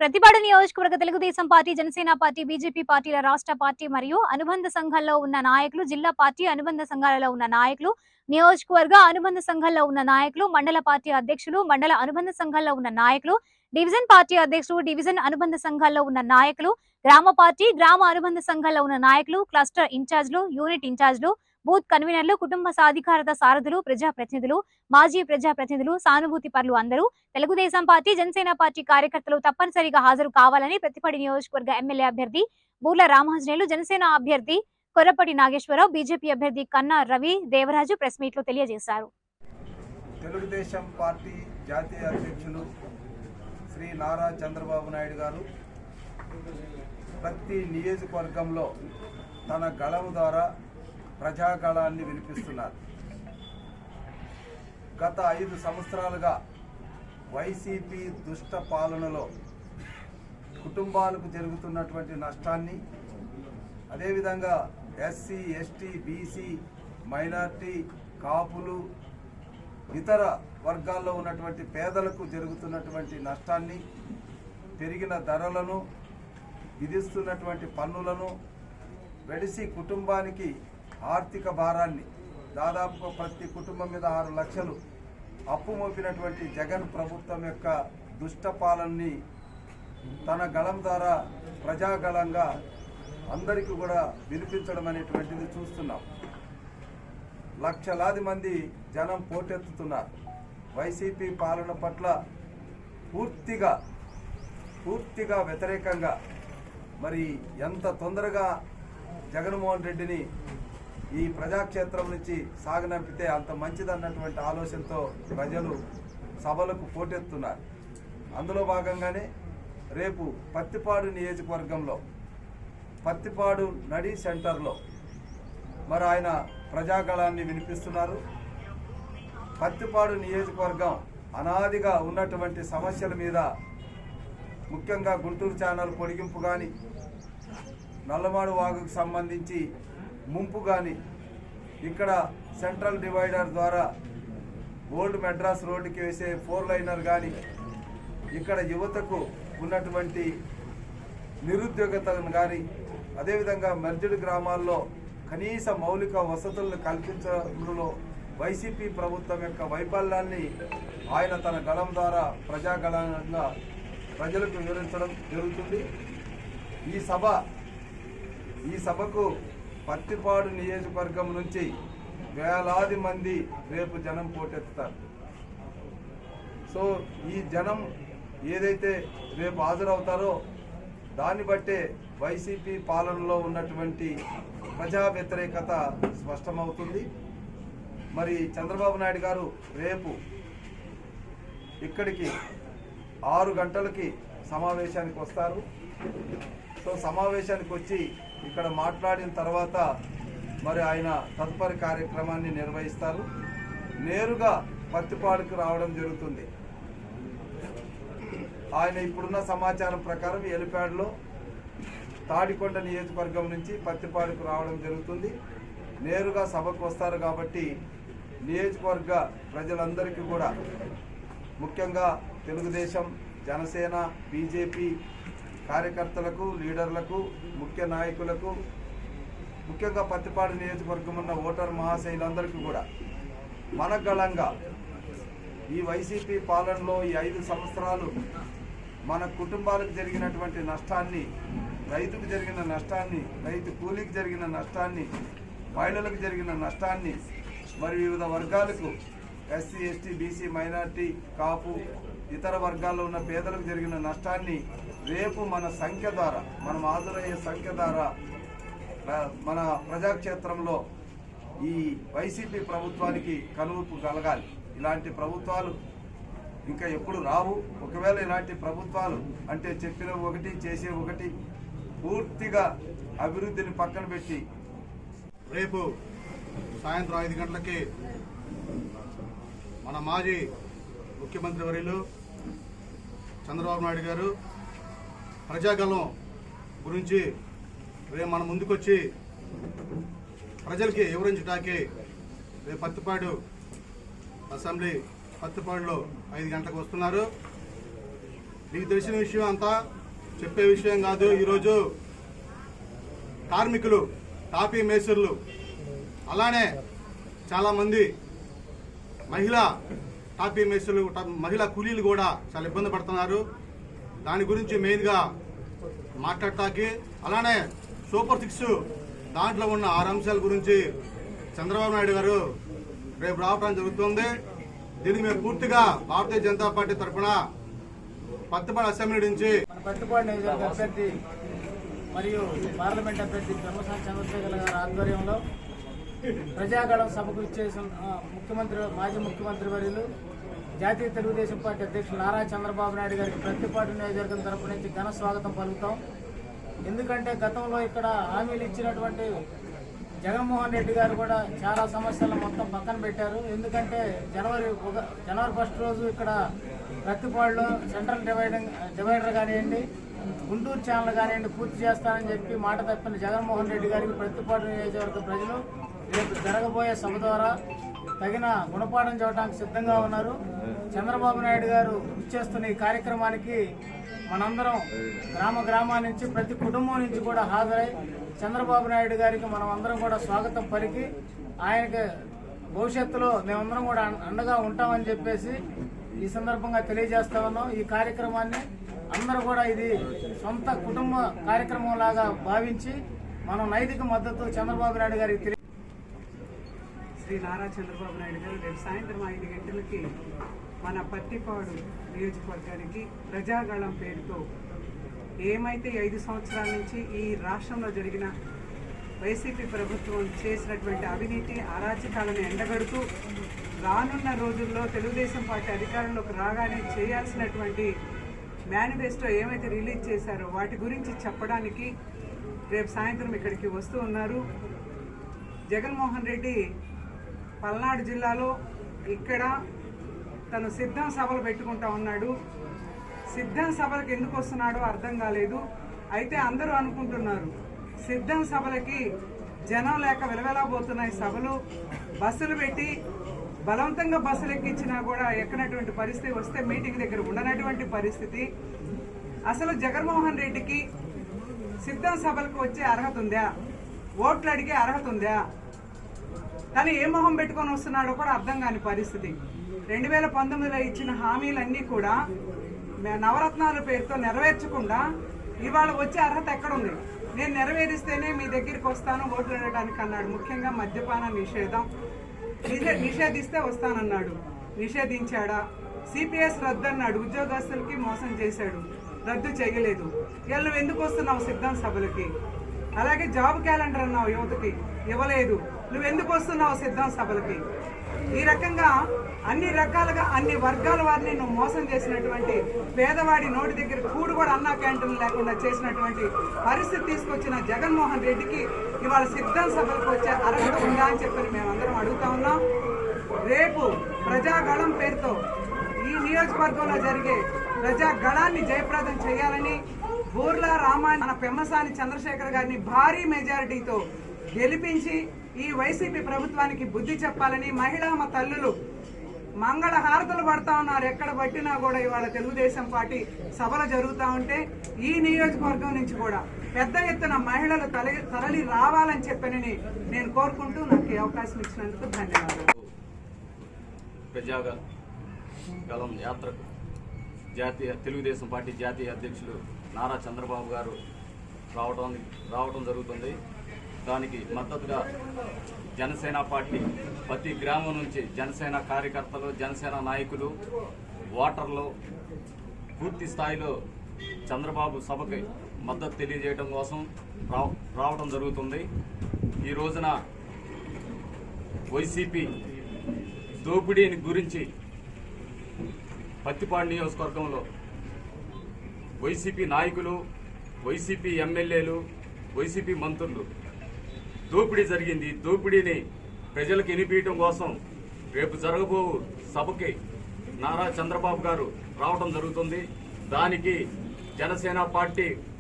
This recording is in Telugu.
ప్రతిపాడు నియోజకవర్గ Telugu Desam party, Janasena party, BJP పార్టీల రాష్ట్ర పార్టీ మరియు అనుబంధ సంఘాల్లో ఉన్న నాయకులు, జిల్లా పార్టీ అనుబంధ సంఘాలలో ఉన్న నాయకులు, నియోజకవర్గ అనుబంధ సంఘాల్లో ఉన్న నాయకులు, మండల పార్టీ అధ్యక్షులు, మండల అనుబంధ సంఘాల్లో ఉన్న నాయకులు, డివిజన్ పార్టీ అధ్యక్షులు, డివిజన్ అనుబంధ సంఘాల్లో ఉన్న నాయకులు, గ్రామ పార్టీ, గ్రామ అనుబంధ సంఘాల్లో ఉన్న నాయకులు, క్లస్టర్ ఇన్ఛార్జ్లు, యూనిట్ ఇన్ఛార్జ్లు, బూత్ కన్వీనర్లు, కుటుంబ సాధికారత సారథులు, ప్రజాప్రతినిధులు, మాజీ ప్రజాప్రతినిధులు, సానుభూతి పరులు అందరూ తెలుగుదేశం పార్టీ, జనసేన పార్టీ కార్యకర్తలు తప్పనిసరిగా హాజరు కావాలని ప్రతిపాడు నియోజకవర్గ ఎమ్మెల్యే అభ్యర్థి బూర్ల రామాంజనేయులు, జనసేన అభ్యర్థి కొర్రపటి నాగేశ్వరరావు, బీజేపీ అభ్యర్థి కన్నా రవి దేవరాజు ప్రెస్ మీట్ లో తెలియజేశారు. తెలుగుదేశం పార్టీ జాతీయ అధ్యక్షులు శ్రీ నారా చంద్రబాబు నాయుడు గారు ప్రతి నియోజకవర్గంలో తన గళం ద్వారా ప్రజాగళాన్ని వినిపిస్తున్నారు. గత 5 సంవత్సరాలుగా వైసీపీ దుష్ట పాలనలో కుటుంబాలకు జరుగుతున్నటువంటి నష్టాన్ని, అదేవిధంగా ఎస్సీ, ఎస్టీ, బీసీ, మైనార్టీ, కాపులు, ఇతర వర్గాల్లో ఉన్నటువంటి పేదలకు జరుగుతున్నటువంటి నష్టాన్ని, పెరిగిన ధరలను, విధిస్తున్నటువంటి పన్నులను, వెడిసి కుటుంబానికి ఆర్థిక భారాన్ని, దాదాపుగా ప్రతి కుటుంబం మీద 6 లక్షలు అప్పు మోపినటువంటి జగన్ ప్రభుత్వం యొక్క దుష్ట పాలనని తన గళం ద్వారా ప్రజాగళంగా అందరికీ కూడా వినిపించడం అనేటువంటిది చూస్తున్నాం. లక్షలాది మంది జనం పోటెత్తుతున్నారు. వైసీపీ పాలన పట్ల పూర్తిగా వ్యతిరేకంగా, మరి ఎంత తొందరగా జగన్మోహన్ రెడ్డిని ఈ ప్రజాక్షేత్రం నుంచి సాగనంపితే అంత మంచిదన్నటువంటి ఆలోచనతో ప్రజలు సభలకు పోటెత్తున్నారు. అందులో భాగంగానే రేపు పత్తిపాడు నియోజకవర్గంలో, పత్తిపాడు నడి సెంటర్లో మరి ఆయన ప్రజాగళాన్ని వినిపిస్తున్నారు. పత్తిపాడు నియోజకవర్గం అనాదిగా ఉన్నటువంటి సమస్యల మీద, ముఖ్యంగా గుంటూరు ఛానల్ పొడిగింపు కానీ, నల్లమాడు వాగుకు సంబంధించి ముంపు కానీ, ఇక్కడ సెంట్రల్ డివైడర్ ద్వారా ఓల్డ్ మెడ్రాస్ రోడ్డుకి వేసే 4 లైనర్ కానీ, ఇక్కడ యువతకు ఉన్నటువంటి నిరుద్యోగతను కానీ, అదేవిధంగా మెర్జ్డ్ గ్రామాల్లో కనీస మౌలిక వసతులను కల్పించడంలో వైసీపీ ప్రభుత్వం యొక్క వైఫల్యాన్ని ఆయన తన గళం ద్వారా ప్రజాగళంగా ప్రజలకు వివరించడం జరుగుతుంది. ఈ సభకు పత్తిపాడు నియోజకవర్గం నుంచి వేలాది మంది రేపు జనం పోటెత్తుతారు. సో ఈ జనం ఏదైతే రేపు హాజరవుతారో దాన్ని బట్టే వైసీపీ పాలనలో ఉన్నటువంటి ప్రజా వ్యతిరేకత స్పష్టమవుతుంది. మరి చంద్రబాబు నాయుడు గారు రేపు ఇక్కడికి 6 గంటలకి సమావేశానికి వస్తారు. సో సమావేశానికి వచ్చి ఇక్కడ మాట్లాడిన తర్వాత మరి ఆయన తదుపరి కార్యక్రమాన్ని నిర్వహిస్తారు. నేరుగా పత్తిపాడుకు రావడం జరుగుతుంది. ఆయన ఇప్పుడున్న సమాచారం ప్రకారం ఎలిపాడులో తాడికొండ నియోజకవర్గం నుంచి పత్తిపాడుకు రావడం జరుగుతుంది. నేరుగా సభకు వస్తారు కాబట్టి నియోజకవర్గ ప్రజలందరికీ కూడా, ముఖ్యంగా తెలుగుదేశం, జనసేన, బీజేపీ కార్యకర్తలకు, లీడర్లకు, ముఖ్య నాయకులకు, ముఖ్యంగా పత్తిపాడు నియోజకవర్గం ఉన్న ఓటర్ మహాశైలందరికీ కూడా మనగళంగా ఈ వైసీపీ పాలనలో ఈ 5 సంవత్సరాలు మన కుటుంబాలకు జరిగినటువంటి నష్టాన్ని, రైతుకు జరిగిన నష్టాన్ని, రైతు కూలీకి జరిగిన నష్టాన్ని, మహిళలకు జరిగిన నష్టాన్ని, మరి వివిధ వర్గాలకు ఎస్సీ, ఎస్టీ, బీసీ, మైనార్టీ, కాపు, ఇతర వర్గాల్లో ఉన్న పేదలకు జరిగిన నష్టాన్ని రేపు మన సంఖ్య ద్వారా, మనం హాజరయ్యే సంఖ్య ద్వారా మన ప్రజాక్షేత్రంలో ఈ వైసీపీ ప్రభుత్వానికి కనువిప్పు కలగాలి. ఇలాంటి ప్రభుత్వాలు ఇంకా ఎప్పుడు రావు. ఒకవేళ ఇలాంటి ప్రభుత్వాలు అంటే చెప్పిన ఒకటి, చేసే ఒకటి, పూర్తిగా అభివృద్ధిని పక్కన పెట్టి రేపు సాయంత్రం 5 గంటలకి మన మాజీ ముఖ్యమంత్రి వర్యులు చంద్రబాబు నాయుడు గారు ప్రజాగళం గురించి రేపు మన ముందుకొచ్చి ప్రజలకి వివరించడానికి రేపు పత్తిపాడు అసెంబ్లీ పత్తిపాడులో 5 గంటలకు వస్తున్నారు. మీకు తెలిసిన విషయం అంతా చెప్పే విషయం కాదు. ఈరోజు కార్మికులు, టాపీ మేస్త్రులు, అలానే చాలామంది మహిళా టాపీ మేస్త్రులు, మహిళా కూలీలు కూడా చాలా ఇబ్బంది పడుతున్నారు. దాని గురించి మెయిన్గా మాట్లాడటానికి, అలానే సూపర్ 6 దాంట్లో ఉన్న 6 అంశాల గురించి చంద్రబాబు నాయుడు గారు రేపు రావడం జరుగుతుంది. దీనికి మేము పూర్తిగా భారతీయ జనతా పార్టీ తరఫున పత్తిపాడు అసెంబ్లీ నుంచి మన పత్తిపాడు నియోజకవర్గ అభ్యర్థి మరియు పార్లమెంట్ అభ్యర్థి పెమ్మసాని చంద్రశేఖర్ గారి ఆధ్వర్యంలో ప్రజాగళం సభకు ఇచ్చేసిన మాజీ ముఖ్యమంత్రి వర్యులు జాతీయ తెలుగుదేశం పార్టీ అధ్యక్షులు నారా చంద్రబాబు నాయుడు గారికి ప్రత్తిపాడు నియోజకవర్గం తరపు నుంచి ఘన స్వాగతం పలుకుతాం. ఎందుకంటే గతంలో ఇక్కడ హామీలు ఇచ్చినటువంటి జగన్మోహన్ రెడ్డి గారు కూడా చాలా సమస్యలను మొత్తం పక్కన పెట్టారు. ఎందుకంటే జనవరి 1 రోజు ఇక్కడ ప్రత్తిపాడులో సెంట్రల్ డివైడర్ కానివ్వండి, గుంటూరు ఛానల్ కానివ్వండి పూర్తి చేస్తానని చెప్పి మాట తప్పిన జగన్మోహన్ రెడ్డి గారికి ప్రత్తిపాడు నియోజకవర్గ ప్రజలు రేపు జరగబోయే సభ ద్వారా తగిన గుణపాఠం చూడటానికి సిద్ధంగా ఉన్నారు. చంద్రబాబు నాయుడు గారు ఇచ్చేస్తున్న ఈ కార్యక్రమానికి మనందరం గ్రామాల నుంచి, ప్రతి కుటుంబం నుంచి కూడా హాజరై చంద్రబాబు నాయుడు గారికి మనం అందరం కూడా స్వాగతం పలికి ఆయనకి భవిష్యత్తులో మేమందరం కూడా అండగా ఉంటామని చెప్పేసి ఈ సందర్భంగా తెలియజేస్తా ఉన్నాం. ఈ కార్యక్రమాన్ని అందరూ కూడా ఇది సొంత కుటుంబ కార్యక్రమం లాగా భావించి మనం నైతిక మద్దతు చంద్రబాబు నాయుడు గారికి శ్రీ నారా చంద్రబాబు నాయుడు గారు రేపు సాయంత్రం 5 గంటలకి మన పత్తిపాడు నియోజకవర్గానికి ప్రజాగళం పేరుతో ఏమైతే 5 సంవత్సరాల నుంచి ఈ రాష్ట్రంలో జరిగిన వైసీపీ ప్రభుత్వం చేసినటువంటి అవినీతి అరాచకాలను ఎండగడుతూ రానున్న రోజుల్లో తెలుగుదేశం పార్టీ అధికారంలోకి రాగానే చేయాల్సినటువంటి మేనిఫెస్టో ఏమైతే రిలీజ్ చేశారో వాటి గురించి చెప్పడానికి రేపు సాయంత్రం ఇక్కడికి వస్తూ ఉన్నారు. జగన్మోహన్ రెడ్డి పల్నాడు జిల్లాలో ఇక్కడ తను సిద్ధం సభలు పెట్టుకుంటా ఉన్నాడు. సిద్ధం సభలకు ఎందుకు వస్తున్నాడో అర్థం కాలేదు. అయితే అందరూ అనుకుంటున్నారు సిద్ధం సభలకి జనం లేక విలవెలబోతున్నాయి సభలు, బస్సులు పెట్టి బలవంతంగా బస్సులు ఎక్కించినా కూడా ఎక్కనటువంటి పరిస్థితి, వస్తే మీటింగ్ దగ్గర ఉండనటువంటి పరిస్థితి. అసలు జగన్మోహన్ రెడ్డికి సిద్ధం సభలకు వచ్చే అర్హత ఉందా? ఓట్లు అడిగే అర్హత ఉందా? తను ఏ మొహం పెట్టుకొని వస్తున్నాడో కూడా అర్థం కాని పరిస్థితి. 2019లో ఇచ్చిన హామీలన్నీ కూడా నవరత్నాల పేరుతో నెరవేర్చకుండా ఇవాళ వచ్చే అర్హత ఎక్కడుంది? నేను నెరవేరిస్తేనే మీ దగ్గరికి వస్తాను ఓట్లు అడగడానికి అన్నాడు. ముఖ్యంగా మద్యపాన నిషేధం నిషేధిస్తే వస్తానన్నాడు, నిషేధించాడా? సిపిఎస్ రద్దు అన్నాడు, ఉద్యోగస్తులకి మోసం చేశాడు, రద్దు చేయలేదు. వీళ్ళు ఎందుకు వస్తున్నావు సిద్ధం సభలకి? అలాగే జాబ్ క్యాలెండర్ అన్నావు యువతకి, ఇవ్వలేదు. నువ్వెందుకు వస్తున్నావు సిద్ధం సభలకి? ఈ రకంగా అన్ని రకాలుగా అన్ని వర్గాల వారిని నువ్వు మోసం చేసినటువంటి, పేదవాడి నోటి దగ్గర కూడు కూడా అన్నా క్యాంటీన్ లేకుండా చేసినటువంటి పరిస్థితి తీసుకొచ్చిన జగన్మోహన్ రెడ్డికి ఇవాళ సిద్ధం సభలకు వచ్చే అర్హత ఉందా అని చెప్పని మేమందరం అడుగుతా ఉన్నాం. రేపు ప్రజాగళం పేరుతో ఈ నియోజకవర్గంలో జరిగే ప్రజాగళాన్ని జయప్రదం చేయాలని బూర్లా రామాని మన పెమ్మసాని చంద్రశేఖర్ గారిని భారీ మెజారిటీతో గెలిపించి ఈ వైసీపీ ప్రభుత్వానికి బుద్ధి చెప్పాలని మహిళా తల్లులు మంగళ హారతలు పడతా ఉన్నారు. ఎక్కడ పట్టినా కూడా ఇవాళ తెలుగుదేశం పార్టీ సభలు జరుగుతూ ఉంటే ఈ నియోజకవర్గం నుంచి కూడా పెద్ద ఎత్తున మహిళలు తరలి రావాలని చెప్పని నేను కోరుకుంటూ నాకు ఈ అవకాశం ఇచ్చినందుకు ధన్యవాదాలు. ప్రజాగళం యాత్రకు తెలుగుదేశం పార్టీ జాతీయ అధ్యక్షులు నారా చంద్రబాబు గారు రావడం జరుగుతుంది. దానికి మద్దతుగా జనసేన పార్టీ ప్రతి గ్రామం నుంచి జనసేన కార్యకర్తలు, జనసేన నాయకులు, ఓటర్లు పూర్తి స్థాయిలో చంద్రబాబు సభకి మద్దతు తెలియజేయడం కోసం రావడం జరుగుతుంది. ఈ రోజున వైసీపీ దోపిడీని గురించి పత్తిపాడు నియోజకవర్గంలో వైసీపీ నాయకులు, వైసీపీ ఎమ్మెల్యేలు, వైసీపీ మంత్రులు దోపిడీ జరిగింది. దోపిడీని ప్రజలకు వినిపించడం కోసం రేపు జరగబో సభకి నారా చంద్రబాబు గారు రావడం జరుగుతుంది. దానికి జనసేన పార్టీ